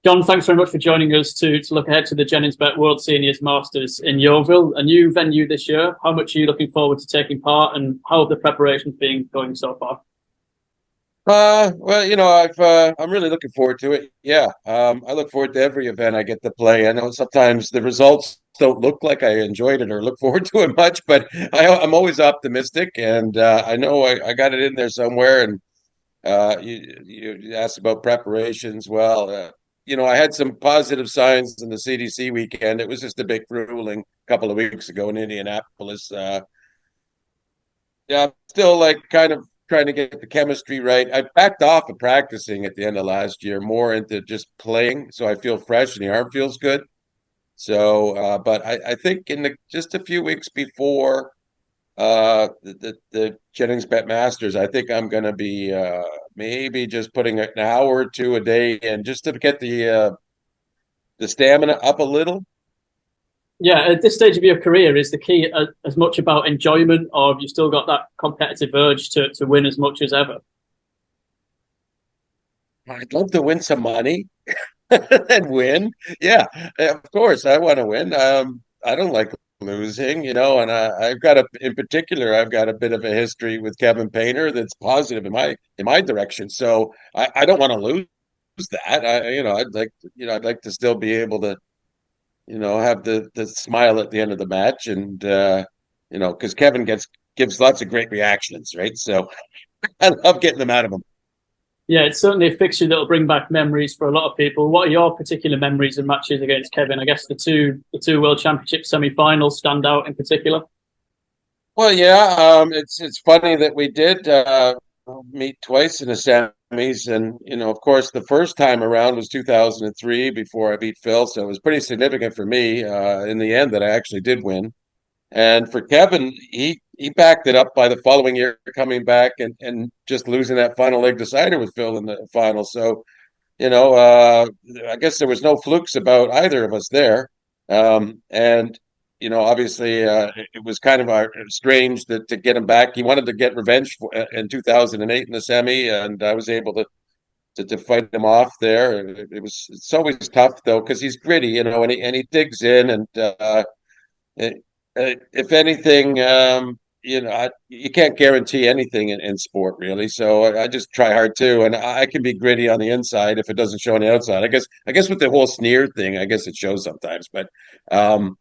John, thanks very much for joining us to look ahead to the Jenningsbet World Seniors Masters in Yeovil, a new venue this year. How much are you looking forward to taking part, and how have the preparations been going so far? Well, I'm really looking forward to it. Yeah. I look forward to every event I get to play. I know sometimes the results don't look like I enjoyed it or look forward to it much, but I'm always optimistic, and I know I got it in there somewhere. And you asked about preparations. Well, I had some positive signs in the CDC weekend. It was just a big ruling a couple of weeks ago in Indianapolis. Yeah, I'm still like kind of trying to get the chemistry right. I backed off of practicing at the end of last year, more into just playing, so I feel fresh and the arm feels good. So, but I think in just a few weeks before the Jenningsbet Masters, I think I'm going to be maybe just putting an hour or two a day in just to get the stamina up a little. Yeah, at this stage of your career, is the key as much about enjoyment, or have you still got that competitive urge to win as much as ever? I'd love to win some money and win. Yeah, of course, I want to win. I don't like losing, and I've got in particular, I've got a bit of a history with Kevin Painter that's positive in my direction. So I don't want to lose that. I'd like to still be able to, have the smile at the end of the match, and because Kevin gives lots of great reactions, right? So I love getting them out of him. Yeah, it's certainly a fixture that'll bring back memories for a lot of people. What are your particular memories and matches against Kevin? I guess the two World Championship semi-finals stand out in particular. Well, yeah, it's funny that we did meet twice in the semis, and of course, the first time around was 2003 before I beat Phil, so it was pretty significant for me in the end that I actually did win. And for Kevin, he backed it up by the following year coming back and just losing that final leg decider with Phil in the final. So I guess there was no flukes about either of us there. And obviously, it was kind of strange to get him back. He wanted to get revenge in 2008 in the semi, and I was able to fight him off there. It's always tough though because he's gritty, and he digs in, and if anything, you can't guarantee anything in sport, really. So I just try hard too, and I can be gritty on the inside if it doesn't show on the outside. I guess with the whole sneer thing, I guess it shows sometimes, but um,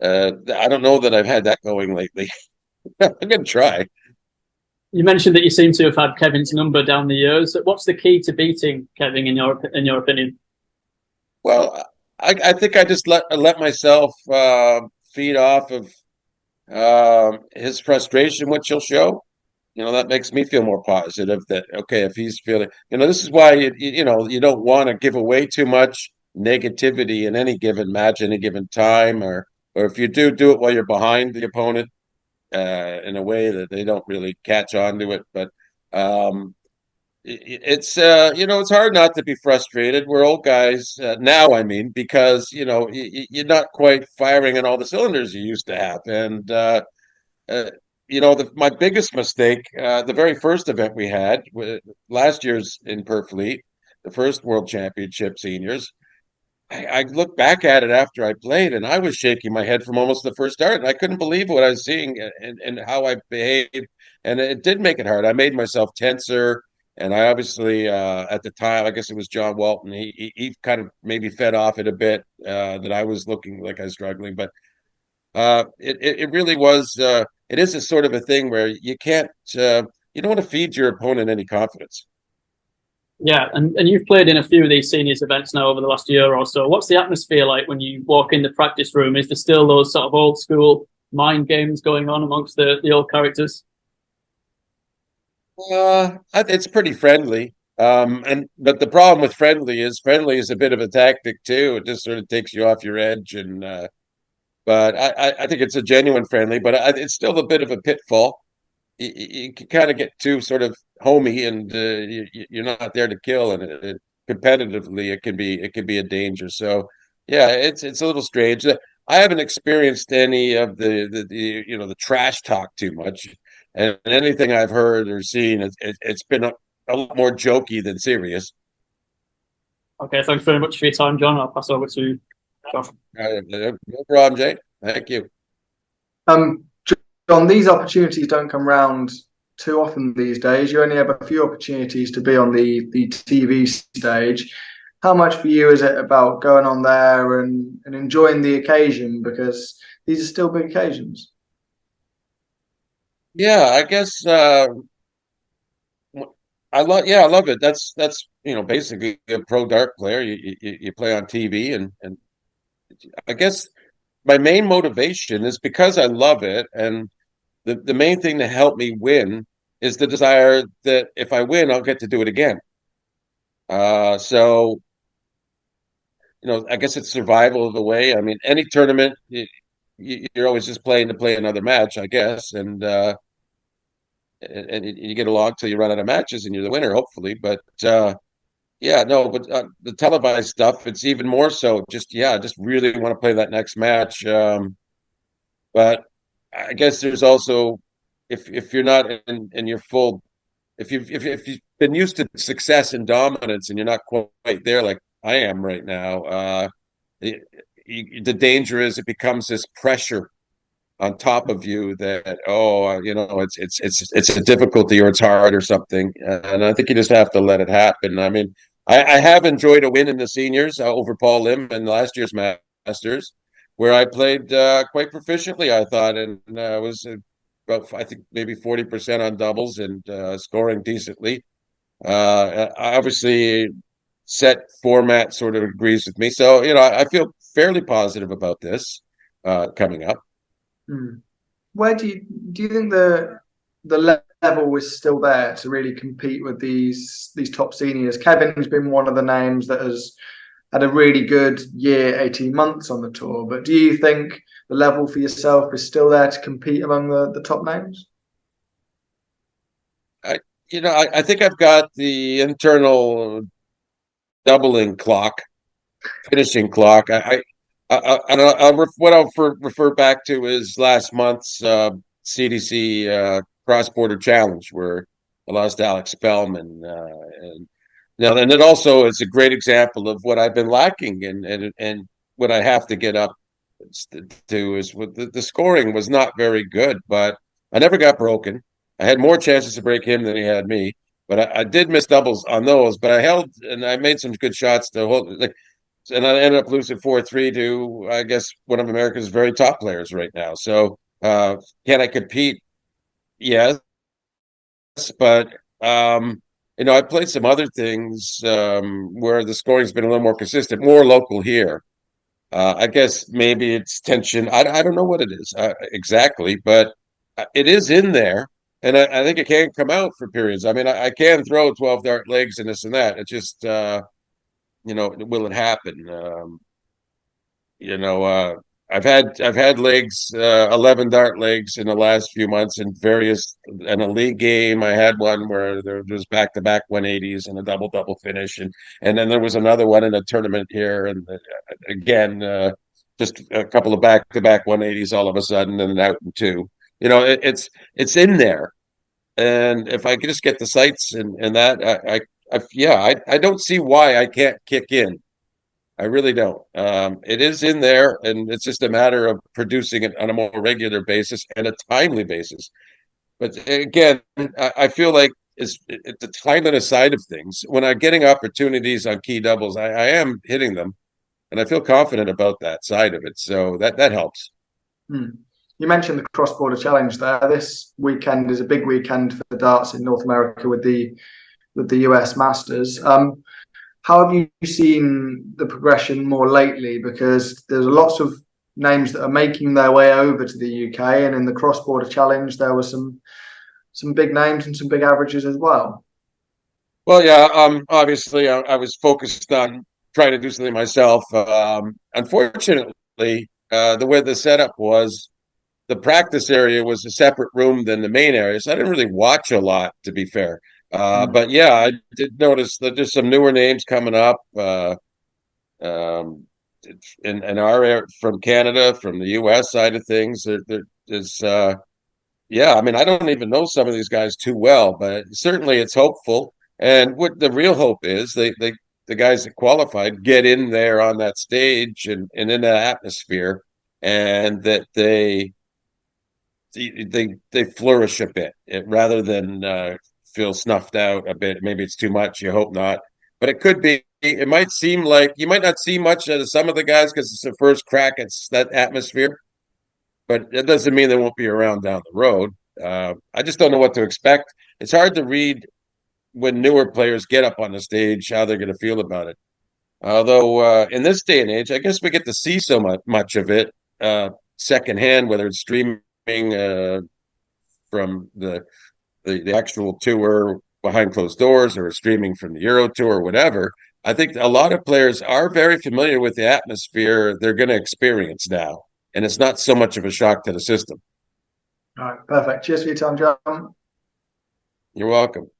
I don't know that I've had that going lately. I'm gonna try. You mentioned that you seem to have had Kevin's number down the years. What's the key to beating Kevin in your opinion? Well, I think I just let myself feed off of his frustration, which he'll show. That makes me feel more positive that, okay, if he's feeling, this is why you don't want to give away too much negativity in any given match, any given time, or if you do it while you're behind the opponent, in a way that they don't really catch on to it. But um, it's hard not to be frustrated. We're old guys now, I mean, because you're not quite firing on all the cylinders you used to have, and uh, my biggest mistake, the very first event we had, last year's in Perfleet, the first World Championship seniors. I look back at it after I played, and I was shaking my head from almost the first start. And I couldn't believe what I was seeing and how I behaved, and it did make it hard. I made myself tenser, and I obviously at the time, I guess it was John Walton. He kind of maybe fed off it a bit that I was looking like I was struggling, but it really was. It is a sort of a thing where you can't. You don't want to feed your opponent any confidence. Yeah, and you've played in a few of these seniors events now over the last year or so. What's the atmosphere like when you walk in the practice room? Is there still those sort of old school mind games going on amongst the old characters? It's pretty friendly. And but the problem with friendly is a bit of a tactic too. It just sort of takes you off your edge, and but I think it's a genuine friendly, but it's still a bit of a pitfall. You can kind of get too sort of homey, and you're not there to kill, and competitively it can be a danger. So yeah, it's a little strange. I haven't experienced any of the trash talk too much, and anything I've heard or seen, it's been a lot more jokey than serious. Okay, thanks very much for your time, John. I'll pass over to Josh. No problem, Jay. Thank you. Um, John, these opportunities don't come round too often these days. You only have a few opportunities to be on the TV stage. How much for you is it about going on there and enjoying the occasion? Because these are still big occasions. Yeah, I guess I love it. That's basically a pro dart player. You play on TV, and I guess my main motivation is because I love it, and the main thing to help me win is the desire that if I win, I'll get to do it again. So I guess it's survival of the way. I mean, any tournament, you're always just playing to play another match, I guess, and you get along till you run out of matches and you're the winner, hopefully. But yeah, no, but the televised stuff, it's even more so. I just really want to play that next match. But I guess there's also if you're not in your full if you've been used to success and dominance and you're not quite there like I am right now, the danger is it becomes this pressure on top of you that it's a difficulty or it's hard or something, and I think you just have to let it happen. I mean, I have enjoyed a win in the seniors over Paul Lim in last year's Masters, where I played quite proficiently, I thought, and was about I think maybe 40% on doubles and scoring decently. Obviously, set format sort of agrees with me, so I feel fairly positive about this coming up. Hmm. Where do you think the level is still there to really compete with these top seniors? Kevin's been one of the names that has had a really good year, 18 months on the tour. But do you think the level for yourself is still there to compete among the top names? I I think I've got the internal doubling clock, finishing clock. What I'll refer back to is last month's CDC CrossBorder Challenge, where I lost Alex Spellman, and and it also is a great example of what I've been lacking, and what I have to get up to is with the scoring was not very good, but I never got broken. I had more chances to break him than he had me, but I did miss doubles on those. But I held and I made some good shots to hold. And I ended up losing 4-3 to I guess one of America's very top players right now. So can I compete? Yes, but I played some other things where the scoring's been a little more consistent, more local here. I guess maybe it's tension. I don't know what it is exactly, but it is in there, and I think it can come out for periods. I mean, I can throw 12 dart legs and this and that. It just will it happen? You know, uh, I've had legs, 11 dart legs in the last few months in various in a league game. I had one where there was back to back 180s and a double finish, and then there was another one in a tournament here, and again, just a couple of back to back 180s all of a sudden, and then out in two. It's in there, and if I could just get the sights and that, I don't see why I can't kick in. I really don't. It is in there, and it's just a matter of producing it on a more regular basis and a timely basis. But again, I feel like it's the timeliness side of things. When I'm getting opportunities on key doubles, I am hitting them, and I feel confident about that side of it. So that helps. Hmm. You mentioned the cross-border challenge there. This weekend is a big weekend for darts in North America with the US Masters. How have you seen the progression more lately? Because there's lots of names that are making their way over to the UK, and in the cross-border challenge, there were some big names and some big averages as well. Well, yeah. Obviously, I was focused on trying to do something myself. Unfortunately, the way the setup was, the practice area was a separate room than the main area, so I didn't really watch a lot, to be fair. Mm. But yeah, I did notice that there's some newer names coming up. Um, in our area, from Canada, from the U.S. side of things, there's yeah. I mean, I don't even know some of these guys too well, but certainly it's hopeful. And what the real hope is, the guys that qualified get in there on that stage and in that atmosphere, and that they flourish a bit rather than feel snuffed out a bit. Maybe it's too much. You hope not, but it could be. It might seem like you might not see much out of some of the guys because it's the first crack at that atmosphere, but it doesn't mean they won't be around down the road. I just don't know what to expect. It's hard to read when newer players get up on the stage how they're going to feel about it. Although in this day and age, I guess we get to see so much of it secondhand, whether it's streaming from the actual tour behind closed doors or streaming from the Euro Tour or whatever. I think a lot of players are very familiar with the atmosphere they're going to experience now, and it's not so much of a shock to the system. All right, perfect. Cheers for your time, John. You're welcome.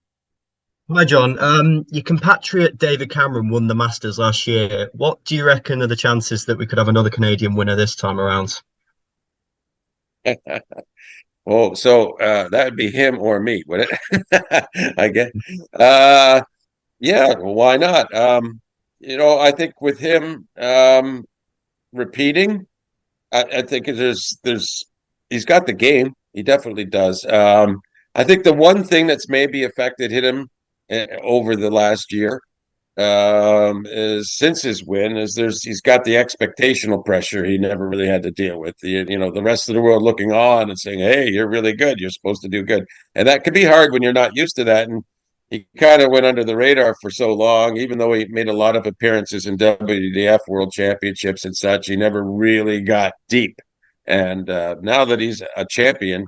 Hi, John. Your compatriot David Cameron won the Masters last year. What do you reckon are the chances that we could have another Canadian winner this time around? Well, so that would be him or me, would it? I guess. Yeah, well, why not? I think with him repeating, I think he's got the game. He definitely does. I think the one thing that's maybe affected him over the last year is since his win is he's got the expectational pressure he never really had to deal with. The rest of the world looking on and saying, "Hey, you're really good. You're supposed to do good," and that can be hard when you're not used to that. And he kind of went under the radar for so long, even though he made a lot of appearances in WDF World Championships and such. He never really got deep. And now that he's a champion,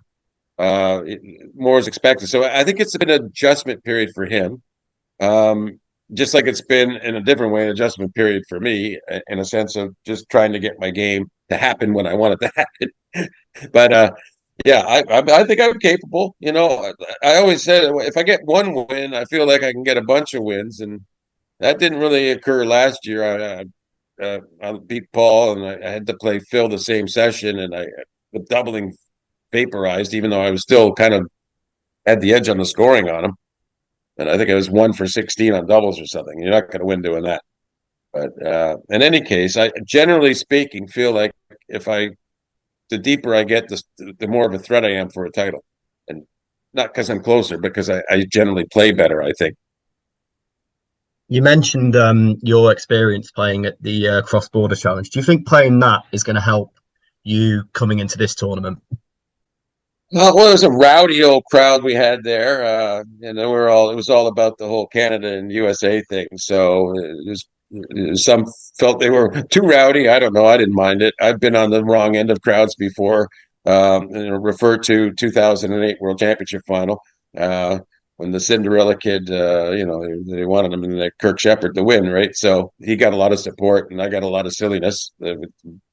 more is expected. So I think it's been an adjustment period for him. Just like it's been in a different way, an adjustment period for me, in a sense of just trying to get my game to happen when I want it to happen. But yeah, I think I'm capable. I always said if I get one win, I feel like I can get a bunch of wins, and that didn't really occur last year. I beat Paul, and I had to play Phil the same session, and the doubling vaporized, even though I was still kind of had the edge on the scoring on him. And I think it was 1 for 16 on doubles or something. You're not going to win doing that. But in any case, I generally speaking feel like the deeper I get, the more of a threat I am for a title. And not because I'm closer, because I generally play better, I think. You mentioned your experience playing at the CrossBorder Challenge. Do you think playing that is going to help you coming into this tournament? Well, it was a rowdy old crowd we had there, and it was all about the whole Canada and USA thing. So some felt they were too rowdy. I don't know. I didn't mind it. I've been on the wrong end of crowds before. Refer to 2008 World Championship final when the Cinderella kid, they wanted him and Kirk Shepard to win, right? So he got a lot of support, and I got a lot of silliness. But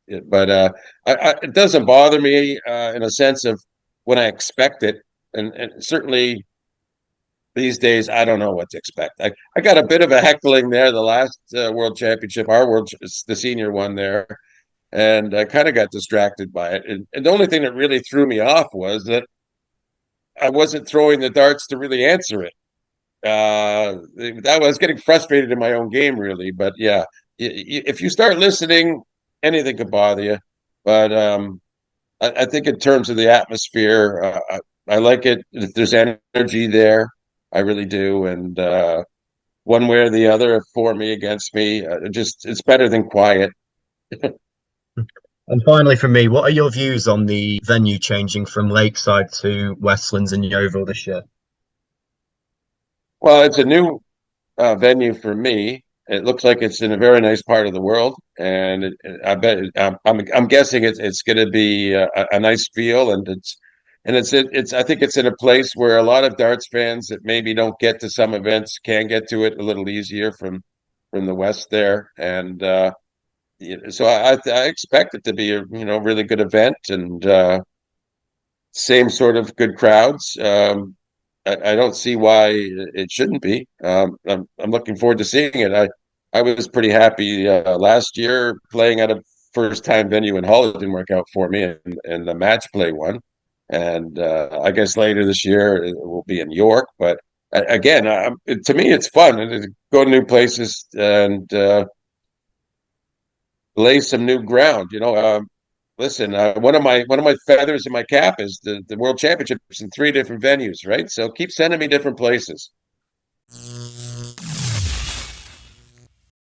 it doesn't bother me in a sense of when I expect it, and certainly these days I don't know what to expect. I got a bit of a heckling there the last World Championship, the senior one there, and I kind of got distracted by it. And the only thing that really threw me off was that I wasn't throwing the darts to really answer it. That was getting frustrated in my own game, really. But yeah, if you start listening, anything could bother you. But I think in terms of the atmosphere, I like it. If there's energy there, I really do. And one way or the other, for me, against me, it's better than quiet. And finally, from me, what are your views on the venue changing from Lakeside to Westlands and Yeovil this year? Well, it's a new venue for me. It looks like it's in a very nice part of the world, and I bet I'm guessing it's going to be a nice feel, and it's I think it's in a place where a lot of darts fans that maybe don't get to some events can get to it a little easier from the west there, and so I expect it to be a really good event and same sort of good crowds. I don't see why it shouldn't be. I'm looking forward to seeing it. I was pretty happy last year playing at a first time venue in Hull. It didn't work out for me, and the match play won. And I guess later this year it will be in York. But again, to me, it's fun to go to new places and lay some new ground. Listen, one of my feathers in my cap is the World Championships in 3 different venues, right? So keep sending me different places.